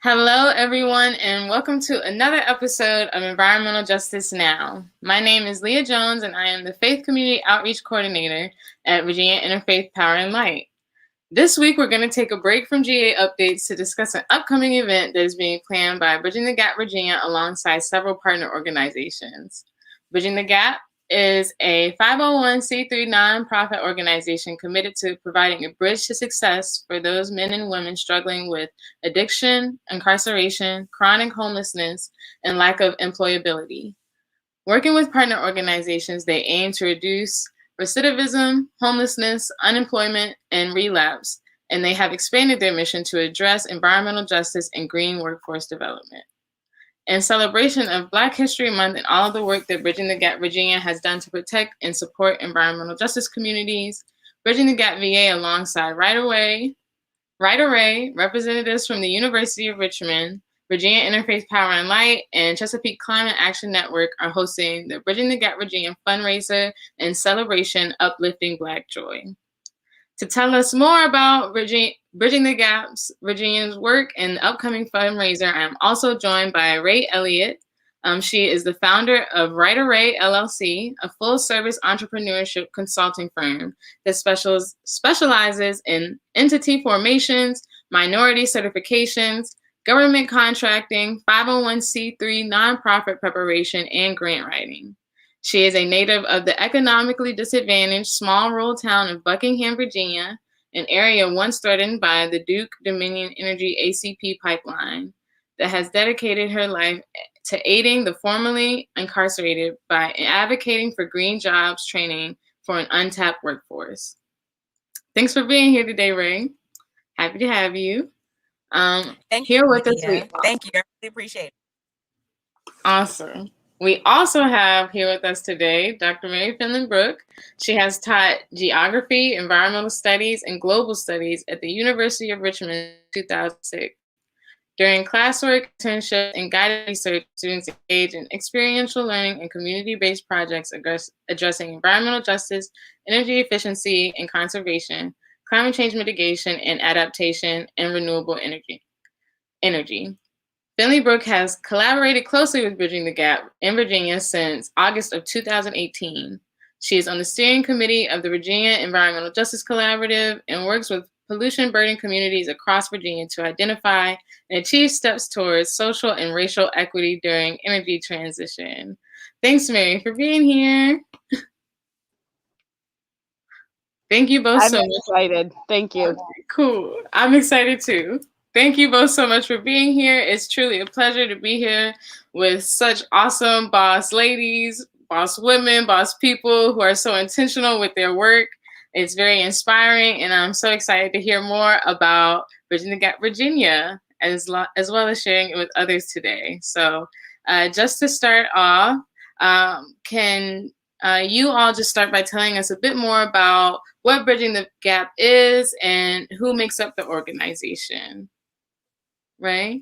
Hello, everyone, and welcome to another episode of Environmental Justice Now. My name is Leah Jones, and I am the Faith Community Outreach Coordinator at Virginia Interfaith Power and Light. This week, we're going to take a break from GA updates to discuss an upcoming event that is being planned by Bridging the Gap Virginia alongside several partner organizations. Bridging the Gap is a 501c3 nonprofit organization committed to providing a bridge to success for those men and women struggling with addiction, incarceration, chronic homelessness, and lack of employability. Working with partner organizations, they aim to reduce recidivism, homelessness, unemployment, and relapse, and they have expanded their mission to address environmental justice and green workforce development. In celebration of Black History Month and all of the work that Bridging the Gap Virginia has done to protect and support environmental justice communities, Bridging the Gap VA alongside Raye Elliot, representatives from the University of Richmond, Virginia Interfaith Power and Light, and Chesapeake Climate Action Network are hosting the Bridging the Gap Virginia fundraiser and celebration Uplifting Black Joy. To tell us more about Bridging the Gap's Virginia's work and the upcoming fundraiser, I am also joined by Raye Elliot. She is the founder of Raye LLC, a full-service entrepreneurship consulting firm that specializes in entity formations, minority certifications, government contracting, 501c3 nonprofit preparation, and grant writing. She is a native of the economically disadvantaged small rural town of Buckingham, Virginia, an area once threatened by the Duke Dominion Energy ACP pipeline, that has dedicated her life to aiding the formerly incarcerated by advocating for green jobs training for an untapped workforce. Thanks for being here today, Raye. Happy to have you. Thank here you, with us. Thank you. I really appreciate it. Awesome. We also have here with us today Dr. Mary Finley Brook. She has taught geography, environmental studies, and global studies at the University of Richmond in 2006. During classwork, internships, and guided research, students engage in experiential learning and community-based projects addressing environmental justice, energy efficiency and conservation, climate change mitigation and adaptation, and renewable energy. Finley Brook has collaborated closely with Bridging the Gap in Virginia since August of 2018. She is on the steering committee of the Virginia Environmental Justice Collaborative and works with pollution-burdened communities across Virginia to identify and achieve steps towards social and racial equity during energy transition. Thanks, Mary, for being here. Thank you both so much. I'm excited. Thank you. Okay, cool. I'm excited too. Thank you both so much for being here. It's truly a pleasure to be here with such awesome boss ladies, boss women, boss people who are so intentional with their work. It's very inspiring, and I'm so excited to hear more about Bridging the Gap Virginia, as well as sharing it with others today. So just to start off, can you all just start by telling us a bit more about what Bridging the Gap is and who makes up the organization? Raye?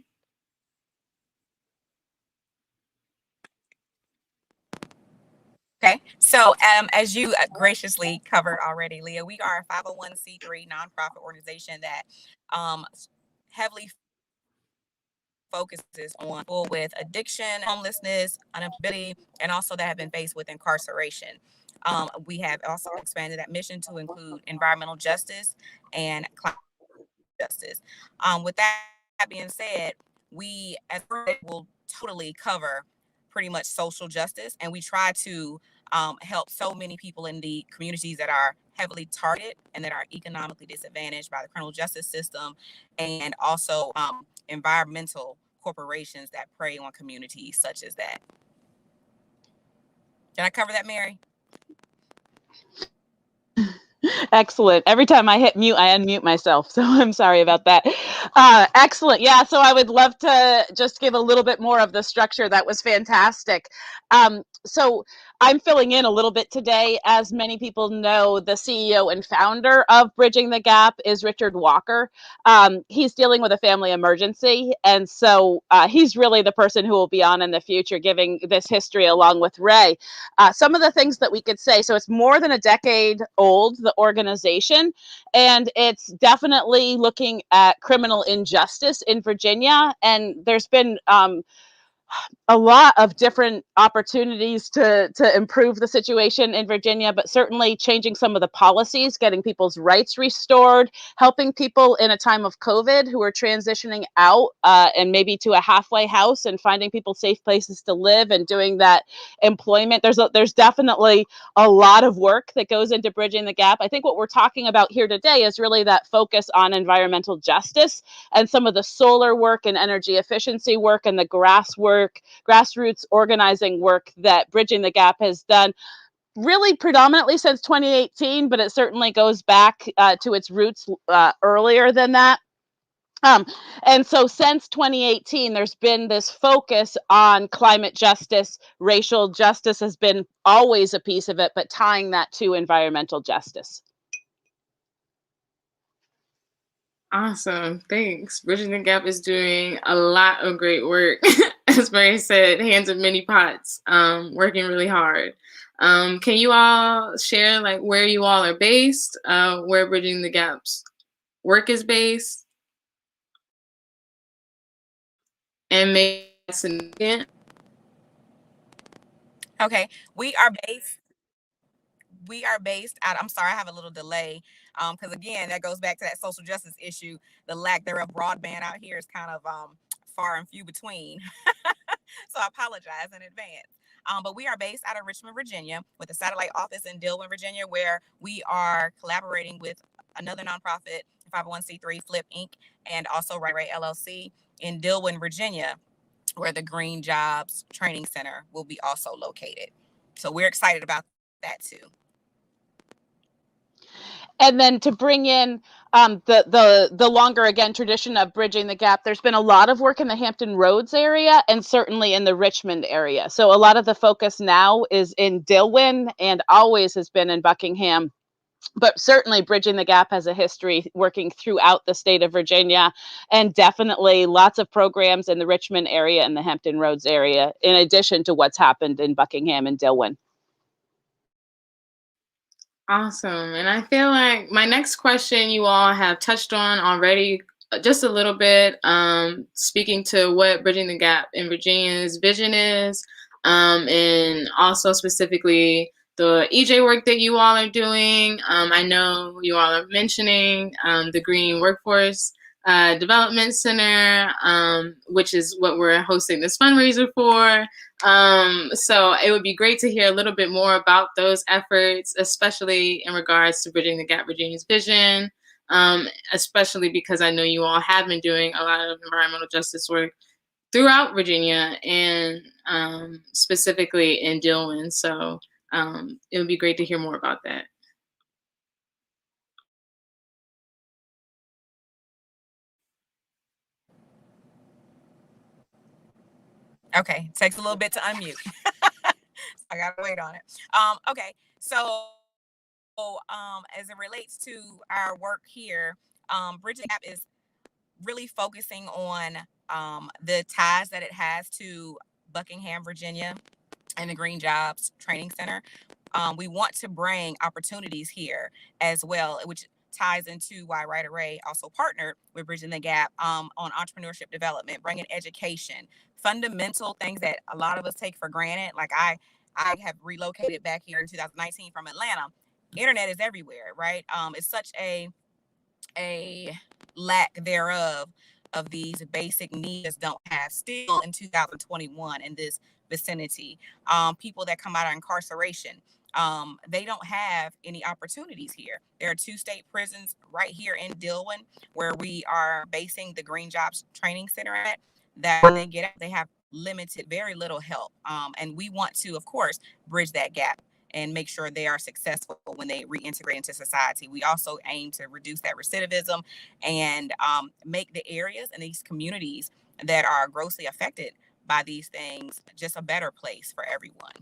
Okay, so as you graciously covered already, Leah, we are a 501c3 nonprofit organization that heavily focuses on people with addiction, homelessness, unemployability, and also that have been faced with incarceration. We have also expanded that mission to include environmental justice and climate justice. With that being said, we as will totally cover pretty much social justice, and we try to help so many people in the communities that are heavily targeted and that are economically disadvantaged by the criminal justice system, and also environmental corporations that prey on communities such as that. Did I cover that, Mary? Excellent. Every time I hit mute, I unmute myself. So I'm sorry about that. Excellent. Yeah, so I would love to just give a little bit more of the structure. That was fantastic. So I'm filling in a little bit today. As many people know, the CEO and founder of Bridging the Gap is Richard Walker. He's dealing with a family emergency, and so he's really the person who will be on in the future giving this history along with Raye. Some of the things that we could say, so it's more than a decade old, the organization, and it's definitely looking at criminal injustice in Virginia, and there's been a lot of different opportunities to improve the situation in Virginia, but certainly changing some of the policies, getting people's rights restored, helping people in a time of COVID who are transitioning out and maybe to a halfway house and finding people safe places to live and doing that employment. There's definitely a lot of work that goes into bridging the gap. I think what we're talking about here today is really that focus on environmental justice and some of the solar work and energy efficiency work and the grassroots organizing work that Bridging the Gap has done really predominantly since 2018, but it certainly goes back to its roots earlier than that. And so since 2018, there's been this focus on climate justice. Racial justice has been always a piece of it, but tying that to environmental justice. Awesome. Thanks. Bridging the Gap is doing a lot of great work. As Mary said, hands in many pots, working really hard. Can you all share like where you all are based, where Bridging the Gap's work is based, and maybe that's significant? Okay, we are based out. I'm sorry, I have a little delay. Because again, that goes back to that social justice issue. The lack thereof broadband out here is kind of far and few between. So I apologize in advance. But we are based out of Richmond, Virginia, with a satellite office in Dillwyn, Virginia, where we are collaborating with another nonprofit, 501c3 Flip Inc., and also Raye LLC in Dillwyn, Virginia, where the Green Jobs Training Center will be also located. So we're excited about that too. And then to bring in the longer again tradition of bridging the gap, there's been a lot of work in the Hampton Roads area and certainly in the Richmond area. So a lot of the focus now is in Dillwyn and always has been in Buckingham. But certainly Bridging the Gap has a history working throughout the state of Virginia, and definitely lots of programs in the Richmond area and the Hampton Roads area, in addition to what's happened in Buckingham and Dillwyn. Awesome. And I feel like my next question you all have touched on already just a little bit, speaking to what Bridging the Gap in Virginia's vision is, and also specifically the EJ work that you all are doing. I know you all are mentioning the Green Workforce Development Center, which is what we're hosting this fundraiser for. So it would be great to hear a little bit more about those efforts, especially in regards to Bridging the Gap Virginia's vision, especially because I know you all have been doing a lot of environmental justice work throughout Virginia and specifically in Dillwyn. So it would be great to hear more about that. Okay, takes a little bit to unmute. I gotta wait on it. Okay, so as it relates to our work here, Bridging the Gap is really focusing on the ties that it has to Buckingham, Virginia, and the Green Jobs Training Center. We want to bring opportunities here as well, which ties into why Raye also partnered with Bridging the Gap on entrepreneurship development, bringing education, fundamental things that a lot of us take for granted. Like I have relocated back here in 2019 from Atlanta. Internet is everywhere, right? It's such a lack thereof of these basic needs don't have still in 2021 in this vicinity. People that come out of incarceration, they don't have any opportunities here. There are 2 state prisons right here in Dillwyn where we are basing the Green Jobs Training Center at, that when they get out, they have limited, very little help. And we want to, of course, bridge that gap and make sure they are successful when they reintegrate into society. We also aim to reduce that recidivism and make the areas and these communities that are grossly affected by these things just a better place for everyone.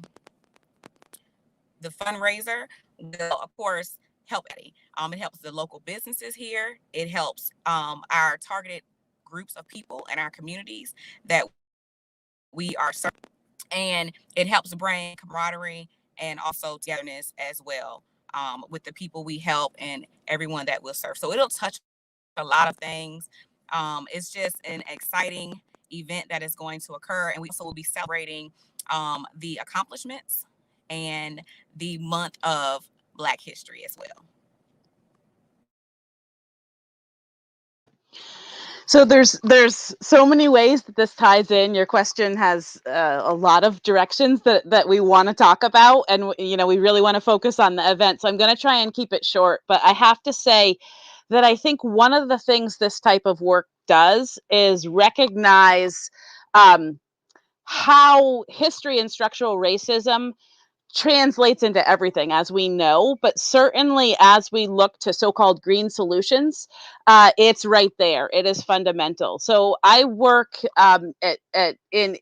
The fundraiser will, of course, help. It helps the local businesses here. It helps our targeted groups of people in our communities that we are serving, and it helps bring camaraderie and also togetherness as well, with the people we help and everyone that we'll serve. So it'll touch a lot of things. It's just an exciting event that is going to occur, and we also will be celebrating the accomplishments and the month of Black History as well. So there's so many ways that this ties in. Your question has a lot of directions that we want to talk about, and we really want to focus on the event. So I'm going to try and keep it short, but I have to say that I think one of the things this type of work does is recognize how history and structural racism translates into everything, as we know, but certainly as we look to so-called green solutions, it's right there. It is fundamental. So I work in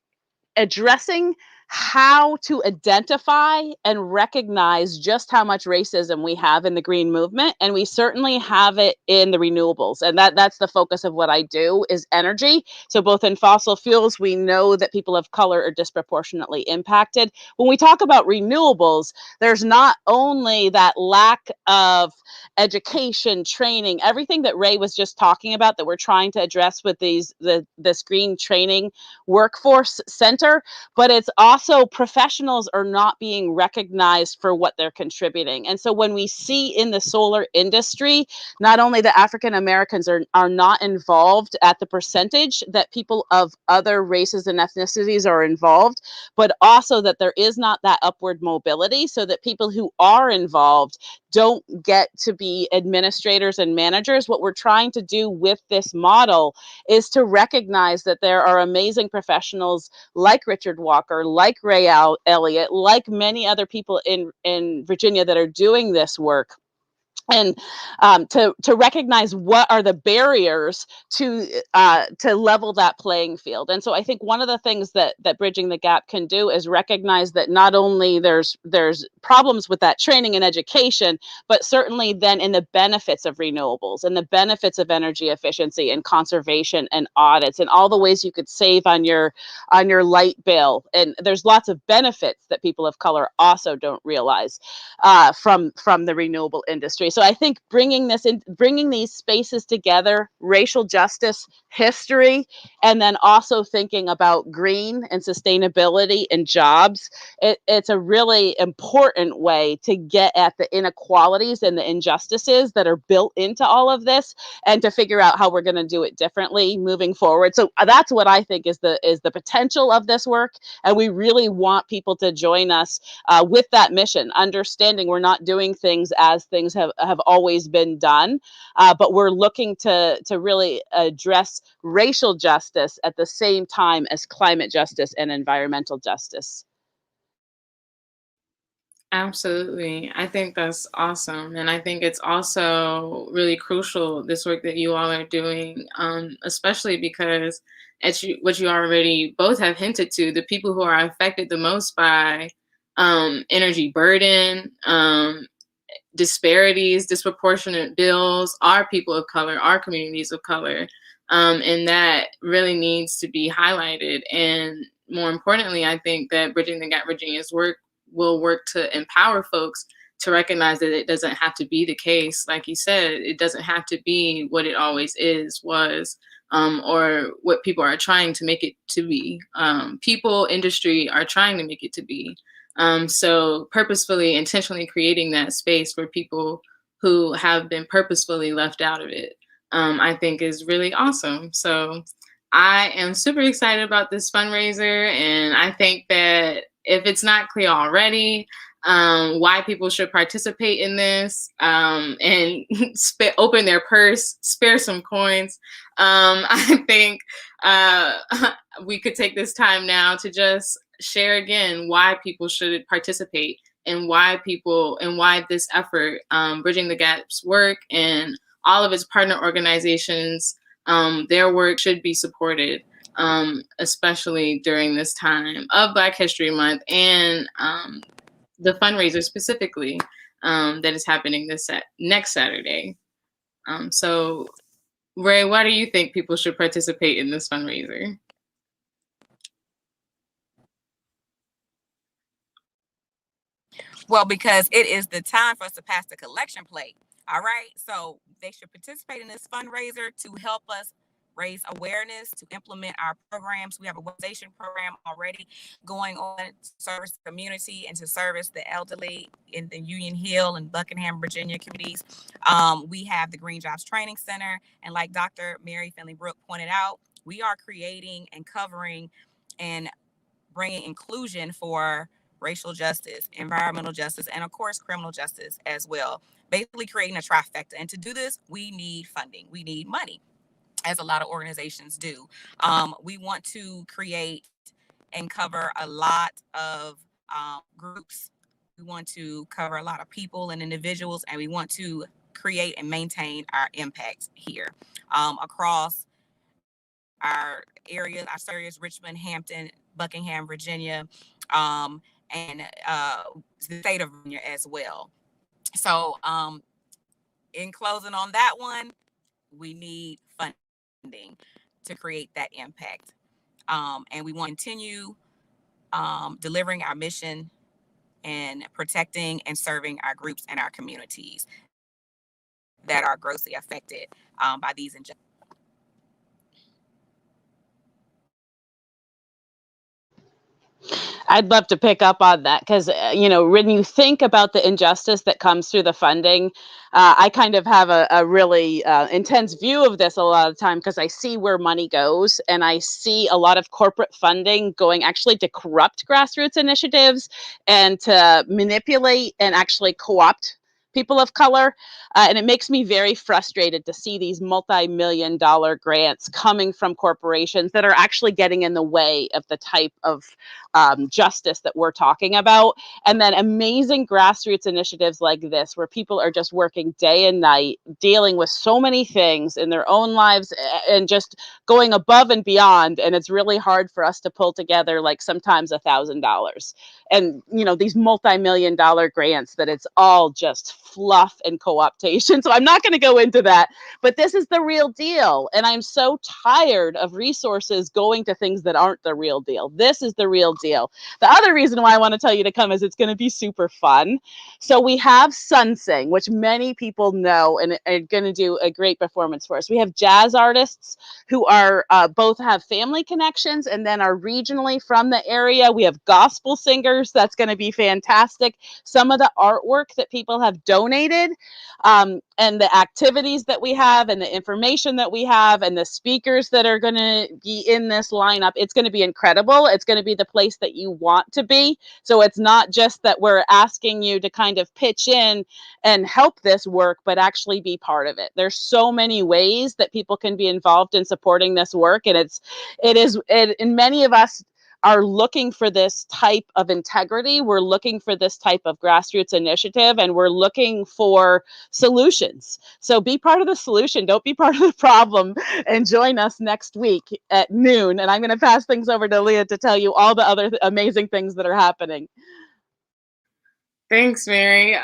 addressing how to identify and recognize just how much racism we have in the green movement, and we certainly have it in the renewables, and that's the focus of what I do is energy. So both in fossil fuels, we know that people of color are disproportionately impacted. When we talk about renewables, there's not only that lack of education, training, everything that Raye was just talking about that we're trying to address with this green training workforce center, but it's also professionals are not being recognized for what they're contributing. And so when we see in the solar industry, not only the African Americans are not involved at the percentage that people of other races and ethnicities are involved, but also that there is not that upward mobility, so that people who are involved don't get to be administrators and managers. What we're trying to do with this model is to recognize that there are amazing professionals like Richard Walker, like Raye Elliot, like many other people in Virginia that are doing this work, and to recognize what are the barriers to level that playing field. And so I think one of the things that Bridging the Gap can do is recognize that not only there's problems with that training and education, but certainly then in the benefits of renewables and the benefits of energy efficiency and conservation and audits and all the ways you could save on your light bill. And there's lots of benefits that people of color also don't realize from the renewable industry. So I think bringing these spaces together, racial justice, history, and then also thinking about green and sustainability and jobs, it's a really important way to get at the inequalities and the injustices that are built into all of this, and to figure out how we're going to do it differently moving forward. So that's what I think is the potential of this work, and we really want people to join us with that mission, understanding we're not doing things as things have always been done, but we're looking to really address racial justice at the same time as climate justice and environmental justice. Absolutely. I think that's awesome. And I think it's also really crucial, this work that you all are doing, especially because what you already both have hinted to, the people who are affected the most by energy burden, disparities, disproportionate bills, are people of color, are communities of color. And that really needs to be highlighted. And more importantly, I think that Bridging the Gap Virginia's work will work to empower folks to recognize that it doesn't have to be the case. Like you said, it doesn't have to be what it always was, or what people are trying to make it to be. People, industry are trying to make it to be. So purposefully, intentionally creating that space for people who have been purposefully left out of it, I think is really awesome. So I am super excited about this fundraiser, and I think that if it's not clear already, why people should participate in this, and open their purse, spare some coins. I think we could take this time now to just share again why people should participate, and why this effort, Bridging the Gap's work and all of its partner organizations, their work should be supported, especially during this time of Black History Month, and the fundraiser specifically that is happening next Saturday. So, Ray, why do you think people should participate in this fundraiser? Well, because it is the time for us to pass the collection plate. All right. So they should participate in this fundraiser to help us raise awareness, to implement our programs. We have a organization program already going on to service the community and to service the elderly in the Union Hill and Buckingham, Virginia communities. We have the Green Jobs Training Center. And like Dr. Mary Finley Brook pointed out, we are creating and covering and bringing inclusion for racial justice, environmental justice, and of course, criminal justice as well. Basically creating a trifecta. And to do this, we need funding. We need money, as a lot of organizations do. We want to create and cover a lot of groups. We want to cover a lot of people and individuals, and we want to create and maintain our impact here across our areas, Richmond, Hampton, Buckingham, Virginia, and the state of Virginia as well. So in closing on that one, we need funding to create that impact. And we want to continue delivering our mission and protecting and serving our groups and our communities that are grossly affected by these injustices. I'd love to pick up on that because, when you think about the injustice that comes through the funding, I kind of have a really intense view of this a lot of the time because I see where money goes and I see a lot of corporate funding going actually to corrupt grassroots initiatives and to manipulate and actually co-opt people of color. And it makes me very frustrated to see these multi-million-dollar grants coming from corporations that are actually getting in the way of the type of justice that we're talking about. And then amazing grassroots initiatives like this, where people are just working day and night, dealing with so many things in their own lives and just going above and beyond. And it's really hard for us to pull together like sometimes $1,000. And, these multi-million-dollar grants that it's all just fluff and co-optation. So I'm not going to go into that, but this is the real deal. And I'm so tired of resources going to things that aren't the real deal. This is the real deal. The other reason why I want to tell you to come is it's going to be super fun. So we have Sun Sing, which many people know and are going to do a great performance for us. We have jazz artists who are both have family connections and then are regionally from the area. We have gospel singers. That's going to be fantastic. Some of the artwork that people have donated and the activities that we have and the information that we have and the speakers that are going to be in this lineup, it's going to be incredible. It's going to be the place that you want to be. So it's not just that we're asking you to kind of pitch in and help this work, but actually be part of it. There's so many ways that people can be involved in supporting this work. And and many of us are looking for this type of integrity. We're looking for this type of grassroots initiative, and we're looking for solutions. So be part of the solution. Don't be part of the problem, and join us next week at noon. And I'm going to pass things over to Leah to tell you all the other amazing things that are happening. Thanks, Mary.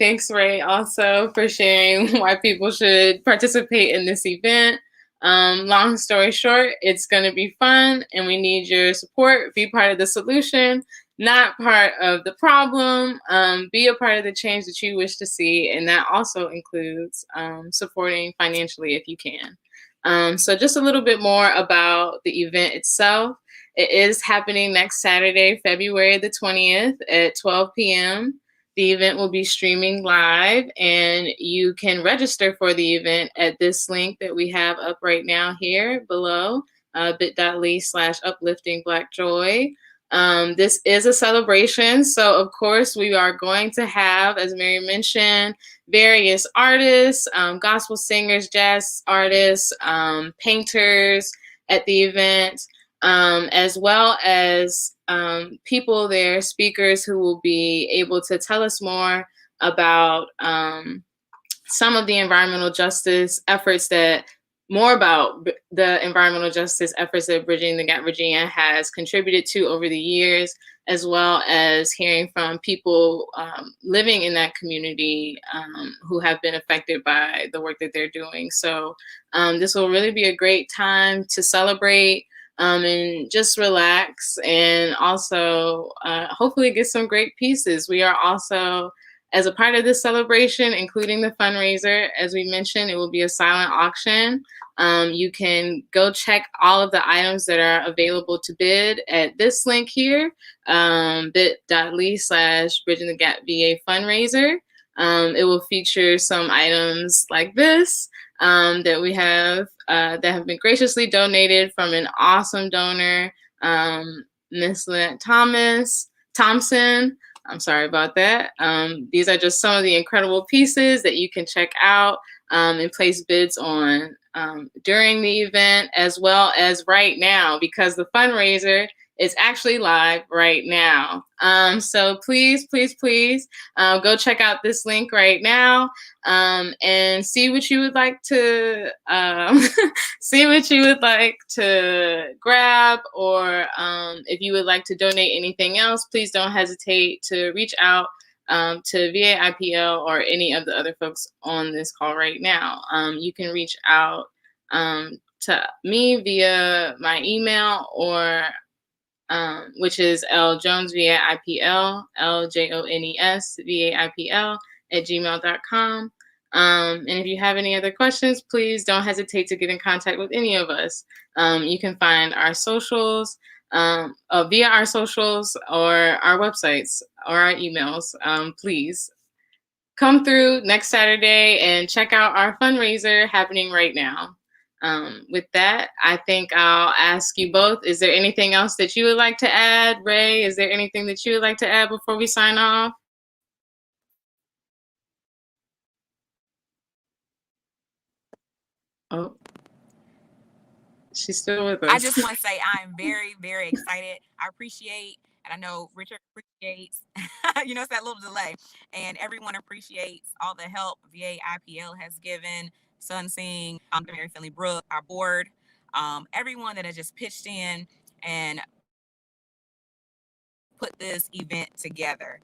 Thanks, Ray, also for sharing why people should participate in this event. Long story short, it's going to be fun and we need your support. Be part of the solution, not part of the problem. Be a part of the change that you wish to see. And that also includes supporting financially if you can. So just a little bit more about the event itself. It is happening next Saturday, February the 20th at 12 p.m. The event will be streaming live, and you can register for the event at this link that we have up right now here below, bit.ly/uplifting Black Joy. This is a celebration, so of course we are going to have, as Mary mentioned, various artists, gospel singers, jazz artists, painters at the event, as well as people there, speakers who will be able to tell us more about some of the environmental justice efforts that more about the environmental justice efforts that Bridging the Gap Virginia has contributed to over the years, as well as hearing from people living in that community who have been affected by the work that they're doing. So this will really be a great time to celebrate and just relax, and also hopefully get some great pieces. We are also, as a part of this celebration, including the fundraiser, as we mentioned, it will be a silent auction. You can go check all of the items that are available to bid at this link here, bit.ly/Bridging the Gap VA fundraiser. It will feature some items like this that we have that have been graciously donated from an awesome donor, Miss Lynette Thompson. I'm sorry about that. These are just some of the incredible pieces that you can check out and place bids on during the event, as well as right now, because the fundraiser is actually live right now. So please, please, please go check out this link right now and see what you would like to see what you would like to grab, or if you would like to donate anything else, please don't hesitate to reach out to VA IPL or any of the other folks on this call right now. You can reach out to me via my email, or which is ljonesvaipl, LJONES @gmail.com. And if you have any other questions, please don't hesitate to get in contact with any of us. You can find our socials via our socials or our websites or our emails. Please come through next Saturday and check out our fundraiser happening right now. With that, I think I'll ask you both, is there anything else that you would like to add? Ray, is there anything that you would like to add before we sign off? Oh, she's still with us. I just want to say I'm very, very excited. I appreciate, and I know Richard appreciates, it's that little delay, and everyone appreciates all the help VA IPL has given, Sun Singh, Mary Finley Brook, our board, everyone that has just pitched in and put this event together.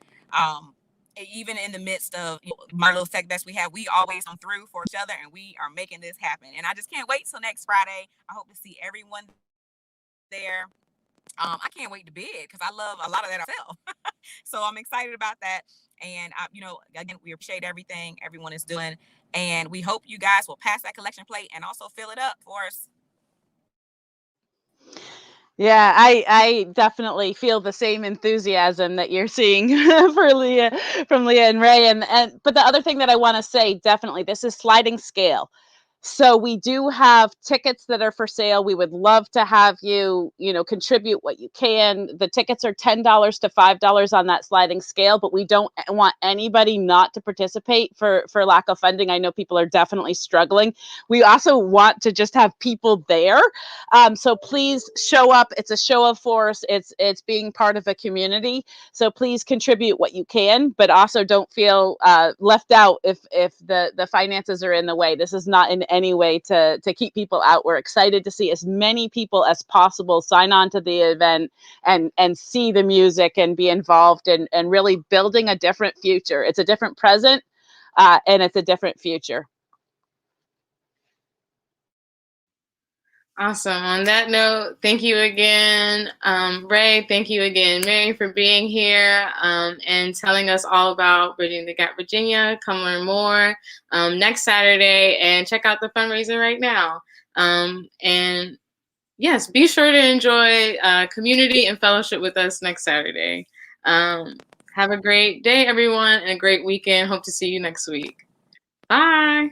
Even in the midst of my little setbacks we have, we always come through for each other, and we are making this happen. And I just can't wait till next Friday. I hope to see everyone there. I can't wait to bid because I love a lot of that myself. So I'm excited about that. And, again, we appreciate everything everyone is doing. And we hope you guys will pass that collection plate and also fill it up for us. Yeah, I definitely feel the same enthusiasm that you're seeing for Leah, from Leah and Ray. But the other thing that I want to say, definitely, this is sliding scale. So we do have tickets that are for sale. We would love to have you, contribute what you can. The tickets are $10 to $5 on that sliding scale, but we don't want anybody not to participate for lack of funding. I know people are definitely struggling. We also want to just have people there. So please show up. It's a show of force. It's being part of a community. So please contribute what you can, but also don't feel left out if the finances are in the way. This is not in any way to keep people out. We're excited to see as many people as possible sign on to the event and see the music and be involved and really building a different future. It's a different present and it's a different future. Awesome. On that note, thank you again, Ray. Thank you again, Mary, for being here and telling us all about Bridging the Gap Virginia. Come learn more next Saturday and check out the fundraiser right now. And yes, be sure to enjoy community and fellowship with us next Saturday. Have a great day, everyone, and a great weekend. Hope to see you next week. Bye.